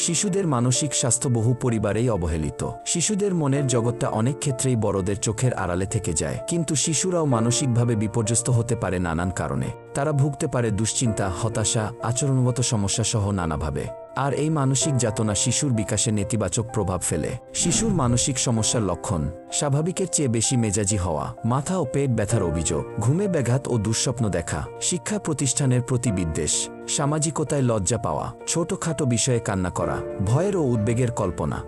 শিশুদের মানসিক স্বাস্থ্য বহু পরিবারেই অবহেলিত। শিশুদের মনের জগৎটা অনেক ক্ষেত্রেই বড়দের চোখের আড়ালে থেকে যায়, কিন্তু শিশুরাও মানসিকভাবে বিপর্যস্ত হতে পারে নানান কারণে। তারা ভুগতে পারে দুশ্চিন্তা, হতাশা, আচরণগত সমস্যা সহ নানাভাবে। আর এই মানসিক যাতনা শিশুর বিকাশে নেতিবাচক প্রভাব ফেলে। শিশুর মানসিক সমস্যার লক্ষণ: স্বাভাবিকের চেয়ে বেশি মেজাজি হওয়া, মাথা ও পেট ব্যথার অভিযোগ, ঘুমে ব্যাঘাত ও দুঃস্বপ্ন দেখা, শিক্ষা প্রতিষ্ঠানের প্রতি বিদ্বেষ, সামাজিকতায় লজ্জা পাওয়া, ছোটখাটো বিষয়ে কান্না করা, ভয়ের ও উদ্বেগের কল্পনা।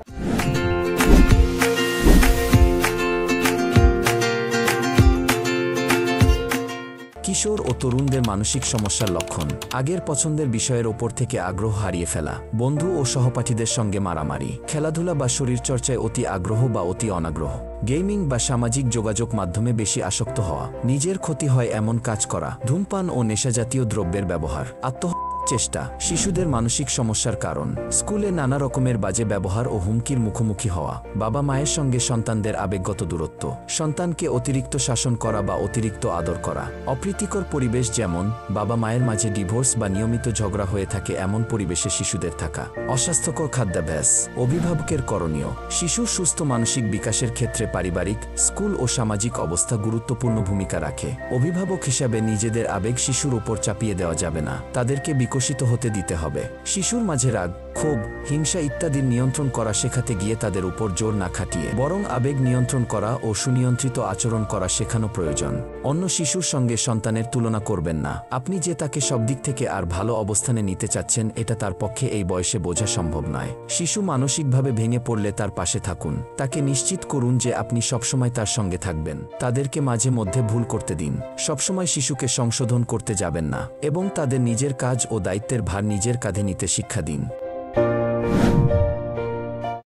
কিশোর ও তরুণদের মানসিক সমস্যার লক্ষণ: আগের পছন্দের বিষয়ের ওপর থেকে আগ্রহ হারিয়ে ফেলা, বন্ধু ও সহপাঠীদের সঙ্গে মারামারি, খেলাধুলা বা শরীরচর্চায় অতি আগ্রহ বা অতি অনাগ্রহ, গেমিং বা সামাজিক যোগাযোগ মাধ্যমে বেশি আসক্ত হওয়া, নিজের ক্ষতি হয় এমন কাজ করা, ধূমপান ও নেশাজাতীয় দ্রব্যের ব্যবহার, আত্মহত্যা চেষ্টা। শিশুদের মানসিক সমস্যার কারণ: স্কুলে নানা রকমের বাজে ব্যবহার ও হুমকির মুখোমুখি হওয়া, বাবা মায়ের সঙ্গে সন্তানদের আবেগগত দূরত্ব, সন্তানকে অতিরিক্ত শাসন করা বা অতিরিক্ত আদর করা, অপ্রীতিকর পরিবেশ যেমন বাবা মায়ের মাঝে ডিভোর্স বা নিয়মিত ঝগড়া হয়ে থাকে এমন পরিবেশে শিশুদের থাকা, অস্বাস্থ্যকর খাদ্যাভ্যাস। অভিভাবকের করণীয়: শিশুর সুস্থ মানসিক বিকাশের ক্ষেত্রে পারিবারিক, স্কুল ও সামাজিক অবস্থা গুরুত্বপূর্ণ ভূমিকা রাখে। অভিভাবক হিসাবে নিজেদের আবেগ শিশুর উপর চাপিয়ে দেওয়া যাবে না, তাদেরকে বিকশিত হতে দিতে হবে। শিশুর মাঝে রাগ, ক্ষোভ, হিংসা ইত্যাদির নিয়ন্ত্রণ করা শেখাতে গিয়ে তাদের উপর জোর না খাটিয়ে বরং আবেগ নিয়ন্ত্রণ করা ও সুনিয়ন্ত্রিত আচরণ করা শেখানো প্রয়োজন। অন্য শিশুর সঙ্গে সন্তানের তুলনা করবেন না। আপনি যে তাকে সব দিক থেকে আর ভালো অবস্থানে নিতে চাচ্ছেন এটা তার পক্ষে এই বয়সে বোঝা সম্ভব নয়। শিশু মানসিকভাবে ভেঙে পড়লে তার পাশে থাকুন। তাকে নিশ্চিত করুন যে আপনি সবসময় তার সঙ্গে থাকবেন। তাদেরকে মাঝে মধ্যে ভুল করতে দিন। সবসময় শিশুকে সংশোধন করতে যাবেন না এবং তাদের নিজের কাজ ও দায়িত্বের ভার নিজের কাঁধে নিতে শিক্ষা দিন।